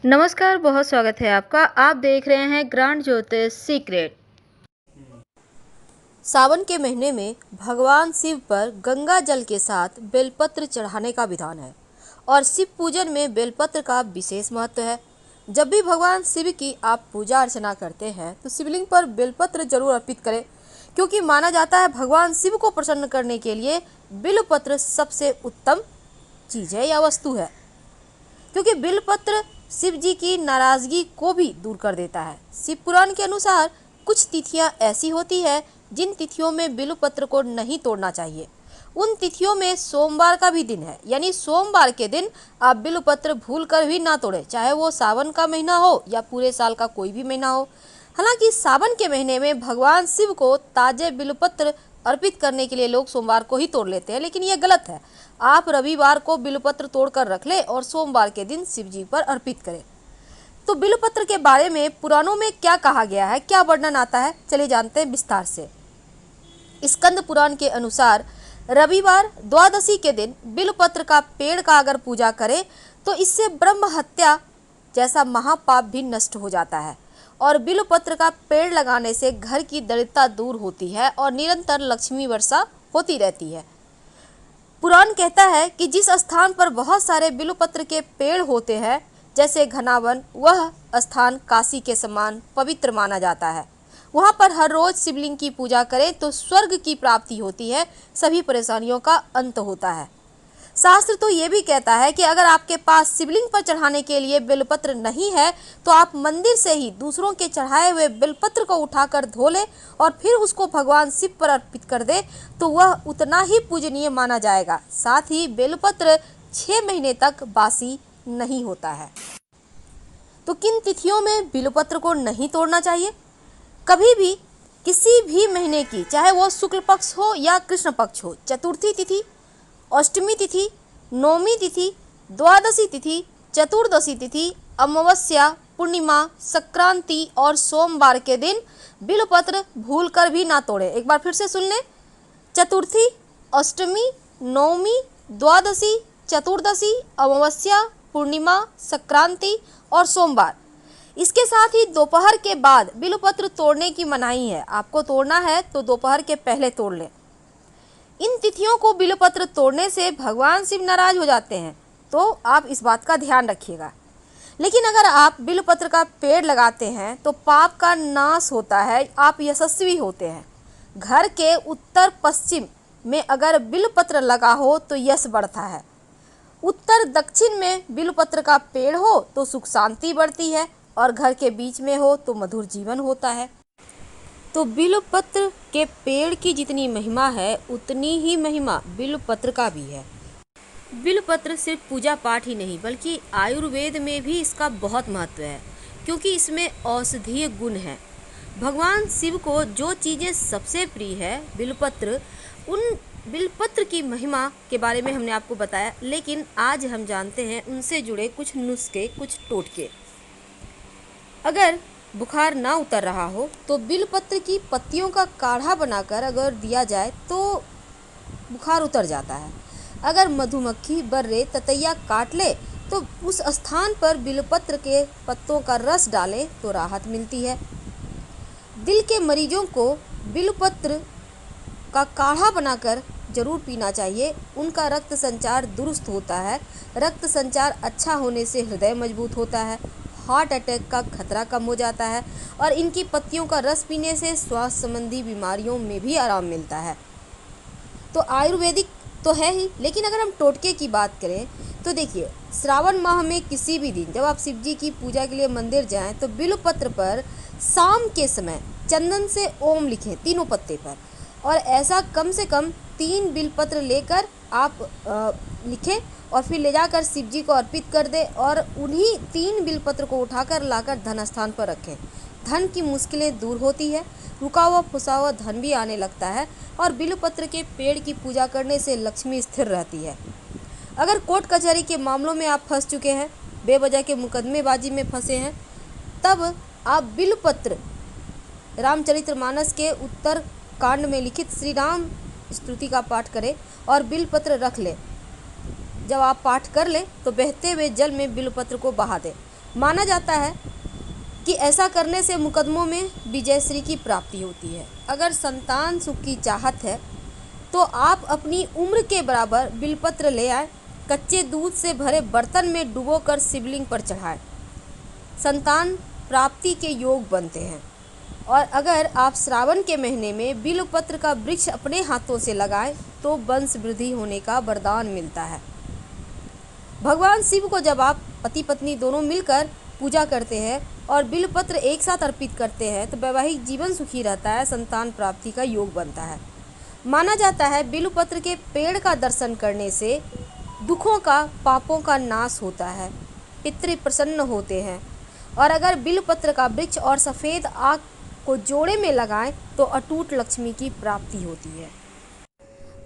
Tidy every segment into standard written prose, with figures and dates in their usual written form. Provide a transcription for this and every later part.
नमस्कार, बहुत स्वागत है आपका। आप देख रहे हैं ग्रांड ज्योतिष सीक्रेट। सावन के महीने में भगवान शिव पर गंगा जल के साथ बेलपत्र चढ़ाने का विधान है और शिव पूजन में बेलपत्र का विशेष महत्व है। जब भी भगवान शिव की आप पूजा अर्चना करते हैं तो शिवलिंग पर बेलपत्र जरूर अर्पित करें, क्योंकि माना जाता है भगवान शिव को प्रसन्न करने के लिए बेलपत्र सबसे उत्तम चीज़ है या वस्तु है, क्योंकि बेलपत्र शिव जी की नाराजगी को भी दूर कर देता है। शिव पुराण के अनुसार कुछ तिथियां ऐसी होती है जिन तिथियों में बेलपत्र को नहीं तोड़ना चाहिए। उन तिथियों में सोमवार का भी दिन है, यानी सोमवार के दिन आप बेलपत्र भूल कर भी ना तोड़ें, चाहे वो सावन का महीना हो या पूरे साल का कोई भी महीना हो। हालांकि सावन के महीने में भगवान शिव को ताजे बेलपत्र अर्पित करने के लिए लोग सोमवार को ही तोड़ लेते हैं, लेकिन यह गलत है। आप रविवार को बेलपत्र तोड़कर रख ले और सोमवार के दिन शिव जी पर अर्पित करें। तो बेलपत्र के बारे में पुराणों में क्या कहा गया है, क्या वर्णन आता है, चलिए जानते हैं विस्तार से। स्कंद पुराण के अनुसार रविवार द्वादशी के दिन बेलपत्र का पेड़ का अगर पूजा करें तो इससे ब्रह्म हत्या जैसा महापाप भी नष्ट हो जाता है और बेलपत्र का पेड़ लगाने से घर की दरिद्रता दूर होती है और निरंतर लक्ष्मी वर्षा होती रहती है। पुराण कहता है कि जिस स्थान पर बहुत सारे बेलपत्र के पेड़ होते हैं, जैसे घना वन, वह स्थान काशी के समान पवित्र माना जाता है। वहाँ पर हर रोज शिवलिंग की पूजा करें तो स्वर्ग की प्राप्ति होती है, सभी परेशानियों का अंत होता है। शास्त्र तो ये भी कहता है कि अगर आपके पास शिवलिंग पर चढ़ाने के लिए बेलपत्र नहीं है तो आप मंदिर से ही दूसरों के चढ़ाए हुए बेलपत्र को उठाकर धो ले और फिर उसको भगवान शिव पर अर्पित कर दे तो वह उतना ही पूजनीय माना जाएगा। साथ ही बेलपत्र 6 महीने तक बासी नहीं होता है। तो किन तिथियों में बेलपत्र को नहीं तोड़ना चाहिए? कभी भी किसी भी महीने की, चाहे वो शुक्ल पक्ष हो या कृष्ण पक्ष हो, चतुर्थी तिथि, अष्टमी तिथि, नौमी तिथि, द्वादशी तिथि, चतुर्दशी तिथि, अमावस्या, पूर्णिमा, संक्रांति और सोमवार के दिन बेलपत्र भूलकर भी ना तोड़े। एक बार फिर से सुन लें। चतुर्थी, अष्टमी, नौमी, द्वादशी, चतुर्दशी, अमावस्या, पूर्णिमा, संक्रांति और सोमवार। इसके साथ ही दोपहर के बाद बेलपत्र तोड़ने की मनाही है। आपको तोड़ना है तो दोपहर के पहले तोड़ लें। इन तिथियों को बेलपत्र तोड़ने से भगवान शिव नाराज हो जाते हैं, तो आप इस बात का ध्यान रखिएगा। लेकिन अगर आप बेलपत्र का पेड़ लगाते हैं तो पाप का नाश होता है, आप यशस्वी होते हैं। घर के उत्तर पश्चिम में अगर बेलपत्र लगा हो तो यश बढ़ता है। उत्तर दक्षिण में बेलपत्र का पेड़ हो तो सुख शांति बढ़ती है और घर के बीच में हो तो मधुर जीवन होता है। तो बेलपत्र के पेड़ की जितनी महिमा है उतनी ही महिमा बेलपत्र का भी है। बेलपत्र सिर्फ पूजा पाठ ही नहीं बल्कि आयुर्वेद में भी इसका बहुत महत्व है, क्योंकि इसमें औषधीय गुण है। भगवान शिव को जो चीज़ें सबसे प्रिय है बेलपत्र, उन बेलपत्र की महिमा के बारे में हमने आपको बताया। लेकिन आज हम जानते हैं उनसे जुड़े कुछ नुस्खे, कुछ टोटके। अगर बुखार ना उतर रहा हो तो बेलपत्र की पत्तियों का काढ़ा बनाकर अगर दिया जाए तो बुखार उतर जाता है। अगर मधुमक्खी, बर्रे, ततैया काट ले तो उस स्थान पर बेलपत्र के पत्तों का रस डालें तो राहत मिलती है। दिल के मरीजों को बेलपत्र का काढ़ा बनाकर जरूर पीना चाहिए। उनका रक्त संचार दुरुस्त होता है। रक्त संचार अच्छा होने से हृदय मजबूत होता है, हार्ट अटैक का खतरा कम हो जाता है और इनकी पत्तियों का रस पीने से स्वास्थ्य संबंधी बीमारियों में भी आराम मिलता है। तो आयुर्वेदिक तो है ही, लेकिन अगर हम टोटके की बात करें तो देखिए, श्रावण माह में किसी भी दिन जब आप शिव जी की पूजा के लिए मंदिर जाएं तो बेलपत्र पर शाम के समय चंदन से ओम लिखें तीनों पत्ते पर, और ऐसा कम से कम 3 बेलपत्र लेकर आप लिखें और फिर ले जाकर शिव जी को अर्पित कर दें और उन्हीं 3 बेलपत्र को उठाकर लाकर धन स्थान पर रखें। धन की मुश्किलें दूर होती है, रुका हुआ फंसा हुआ धन भी आने लगता है और बेलपत्र के पेड़ की पूजा करने से लक्ष्मी स्थिर रहती है। अगर कोर्ट कचहरी के मामलों में आप फंस चुके हैं, बेवजह के मुकदमेबाजी में फंसे हैं, तब आप बेलपत्र रामचरितमानस के उत्तर कांड में लिखित श्री राम स्तुति का पाठ करें और बेलपत्र रख लें। जब आप पाठ कर लें तो बहते हुए जल में बेलपत्र को बहा दें माना जाता है कि ऐसा करने से मुकदमों में विजयश्री की प्राप्ति होती है। अगर संतान सुख की चाहत है तो आप अपनी उम्र के बराबर बिलपत्र ले आए, कच्चे दूध से भरे बर्तन में डुबोकर शिवलिंग पर चढ़ाएं। संतान प्राप्ति के योग बनते हैं। और अगर आप श्रावण के महीने में बिलपत्र का वृक्ष अपने हाथों से लगाएं तो वंश वृद्धि होने का वरदान मिलता है। भगवान शिव को जब आप पति पत्नी दोनों मिलकर पूजा करते हैं और बिलपत्र एक साथ अर्पित करते हैं तो वैवाहिक जीवन सुखी रहता है, संतान प्राप्ति का योग बनता है। माना जाता है बिलपत्र के पेड़ का दर्शन करने से दुखों का, पापों का नाश होता है, पितृ प्रसन्न होते हैं। और अगर बिलपत्र का वृक्ष और सफ़ेद आग को जोड़े में लगाएं तो अटूट लक्ष्मी की प्राप्ति होती है।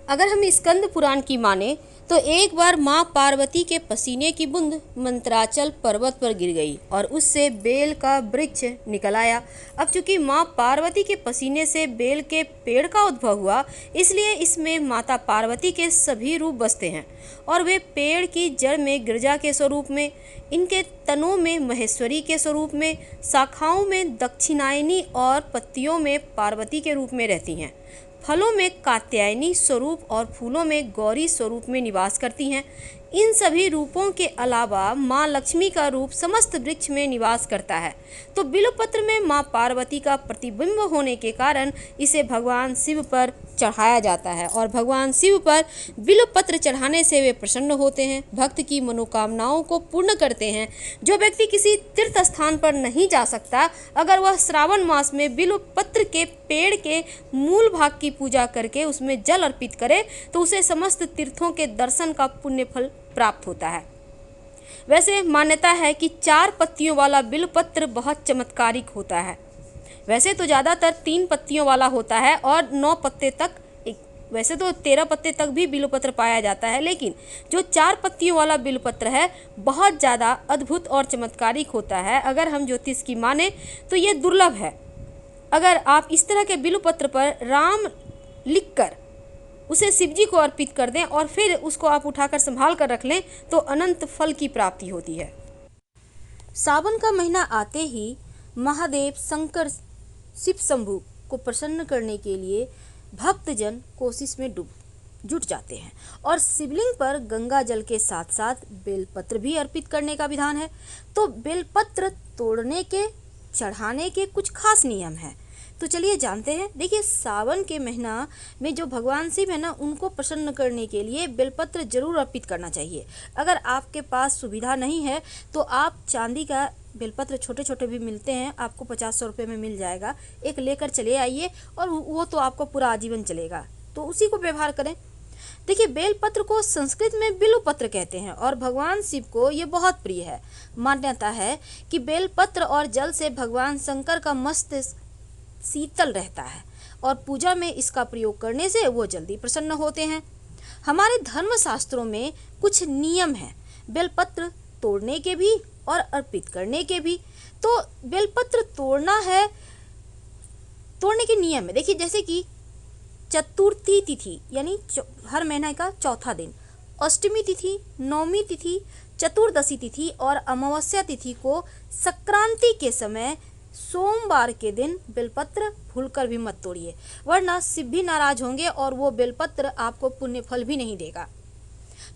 अगर हम स्कंद पुराण की माने तो एक बार माँ पार्वती के पसीने की बूंद मंत्राचल पर्वत पर गिर गई और उससे बेल का वृक्ष निकल आया। अब चूंकि माँ पार्वती के पसीने से बेल के पेड़ का उद्भव हुआ, इसलिए इसमें माता पार्वती के सभी रूप बसते हैं। और वे पेड़ की जड़ में गिरजा के स्वरूप में, इनके तनों में महेश्वरी के स्वरूप में, शाखाओं में दक्षिणायनी और पत्तियों में पार्वती के रूप में रहती हैं। फलों में कात्यायनी स्वरूप और फूलों में गौरी स्वरूप में निवास करती हैं। इन सभी रूपों के अलावा माँ लक्ष्मी का रूप समस्त वृक्ष में निवास करता है। तो बिल्वपत्र में माँ पार्वती का प्रतिबिंब होने के कारण इसे भगवान शिव पर चढ़ाया जाता है और भगवान शिव पर बिल्वपत्र चढ़ाने से वे प्रसन्न होते हैं, भक्त की मनोकामनाओं को पूर्ण करते हैं। जो व्यक्ति किसी तीर्थ स्थान पर नहीं जा सकता, अगर वह श्रावण मास में बिल्वपत्र के पेड़ के मूल भाग की पूजा करके उसमें जल अर्पित करे तो उसे समस्त तीर्थों के दर्शन का पुण्य फल प्राप्त होता है। वैसे मान्यता है कि 4 पत्तियों वाला बिल्वपत्र बहुत चमत्कारिक होता है। वैसे तो ज़्यादातर 3 पत्तियों वाला होता है और 9 पत्ते तक, वैसे तो 13 पत्ते तक भी बिल्वपत्र पाया जाता है, लेकिन जो 4 पत्तियों वाला बिल्वपत्र है बहुत ज़्यादा अद्भुत और चमत्कारिक होता है। अगर हम ज्योतिष की माने तो ये दुर्लभ है। अगर आप इस तरह के बिल्वपत्र पर राम लिखकर उसे शिव जी को अर्पित कर दें और फिर उसको आप उठाकर संभाल कर रख लें तो अनंत फल की प्राप्ति होती है। सावन का महीना आते ही महादेव शंकर शिव शंभु को प्रसन्न करने के लिए भक्तजन कोशिश में जुट जाते हैं और शिवलिंग पर गंगा जल के साथ साथ बेलपत्र भी अर्पित करने का विधान है। तो बेलपत्र तोड़ने के, चढ़ाने के कुछ खास नियम हैं, तो चलिए जानते हैं। देखिए, सावन के महीना में जो भगवान शिव है ना, उनको प्रसन्न करने के लिए बेलपत्र जरूर अर्पित करना चाहिए। अगर आपके पास सुविधा नहीं है तो आप चांदी का बेलपत्र छोटे छोटे भी मिलते हैं, आपको 50-100 रुपये में मिल जाएगा, एक लेकर चले आइए और वो तो आपको पूरा आजीवन चलेगा, तो उसी को व्यवहार करें। देखिए, बेलपत्र को संस्कृत में बिल्वपत्र कहते हैं और भगवान शिव को ये बहुत प्रिय है। मान्यता है कि बेलपत्र और जल से भगवान शंकर का मस्तिष्क शीतल रहता है और पूजा में इसका प्रयोग करने से वो जल्दी प्रसन्न होते हैं। हमारे धर्म शास्त्रों में कुछ नियम हैं बेलपत्र तोड़ने के भी और अर्पित करने के भी। तो बेलपत्र तोड़ना है, तोड़ने के नियम है। देखिए, जैसे कि चतुर्थी तिथि यानी हर महीने का चौथा दिन, अष्टमी तिथि, नवमी तिथि, चतुर्दशी तिथि और अमावस्या तिथि को संक्रांति के समय सोमवार के दिन बेलपत्र भूलकर भी मत तोड़िए, वरना शिव भी नाराज होंगे और वो बेलपत्र आपको पुण्य फल भी नहीं देगा।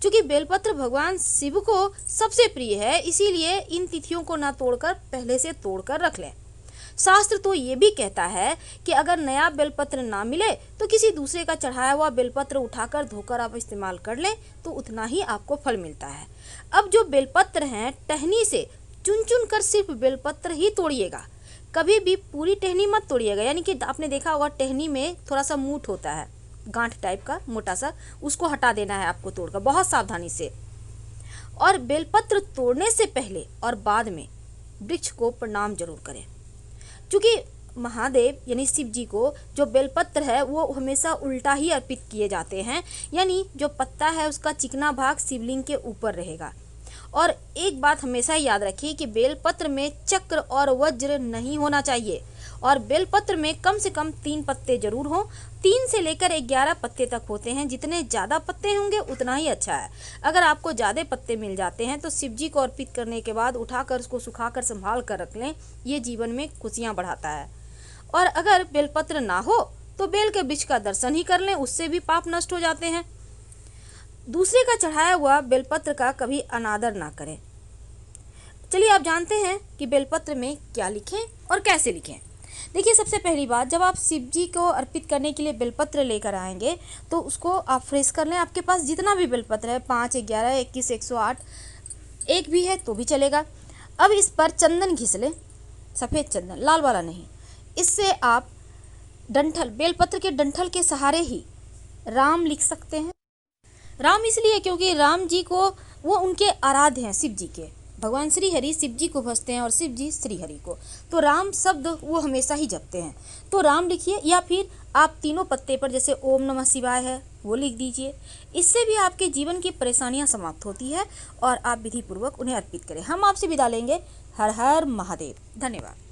क्योंकि बेलपत्र भगवान शिव को सबसे प्रिय है, इसीलिए इन तिथियों को ना तोड़कर पहले से तोड़कर रख लें। शास्त्र तो ये भी कहता है कि अगर नया बेलपत्र ना मिले तो किसी दूसरे का चढ़ाया हुआ बेलपत्र उठाकर धोकर आप इस्तेमाल कर लें तो उतना ही आपको फल मिलता है। अब जो बेलपत्र हैं, टहनी से चुन चुन कर सिर्फ बेलपत्र ही तोड़िएगा, कभी भी पूरी टहनी मत तोड़िएगा। यानी कि आपने देखा होगा टहनी में थोड़ा सा मूठ होता है, गांठ टाइप का मोटा सा, उसको हटा देना है आपको तोड़कर बहुत सावधानी से। और बेलपत्र तोड़ने से पहले और बाद में वृक्ष को प्रणाम जरूर करें, क्योंकि महादेव यानी शिव जी को जो बेलपत्र है वो हमेशा उल्टा ही अर्पित किए जाते हैं, यानी जो पत्ता है उसका चिकना भाग शिवलिंग के ऊपर रहेगा। और एक बात हमेशा याद रखिए कि बेलपत्र में चक्र और वज्र नहीं होना चाहिए और बेलपत्र में कम से कम 3 पत्ते जरूर हों। 3 से लेकर 11 पत्ते तक होते हैं। जितने ज़्यादा पत्ते होंगे उतना ही अच्छा है। अगर आपको ज़्यादा पत्ते मिल जाते हैं तो शिव जी को अर्पित करने के बाद उठाकर उसको सुखाकर संभाल कर रख लें। ये जीवन में खुशियाँ बढ़ाता है। और अगर बेलपत्र ना हो तो बेल के वृक्ष का दर्शन ही कर लें, उससे भी पाप नष्ट हो जाते हैं। दूसरे का चढ़ाया हुआ बेलपत्र का कभी अनादर ना करें। चलिए आप जानते हैं कि बेलपत्र में क्या लिखें और कैसे लिखें। देखिए, सबसे पहली बात, जब आप शिव जी को अर्पित करने के लिए बेलपत्र लेकर आएंगे तो उसको आप फ्रेश कर लें। आपके पास जितना भी बेलपत्र है, 5, 11, 21, 108, एक भी है तो भी चलेगा। अब इस पर चंदन घिस लें, सफ़ेद चंदन, लाल वाला नहीं। इससे आप डंठल, बेलपत्र के डंठल के सहारे ही राम लिख सकते हैं। राम इसलिए क्योंकि राम जी को, वो उनके आराध्य हैं, शिव जी के। भगवान श्री हरि शिव जी को भजते हैं और शिव जी श्री हरि को, तो राम शब्द वो हमेशा ही जपते हैं। तो राम लिखिए, या फिर आप तीनों पत्ते पर जैसे ओम नमः शिवाय है वो लिख दीजिए। इससे भी आपके जीवन की परेशानियां समाप्त होती है और आप विधि पूर्वक उन्हें अर्पित करें। हम आपसे विदा लेंगे। हर हर महादेव। धन्यवाद।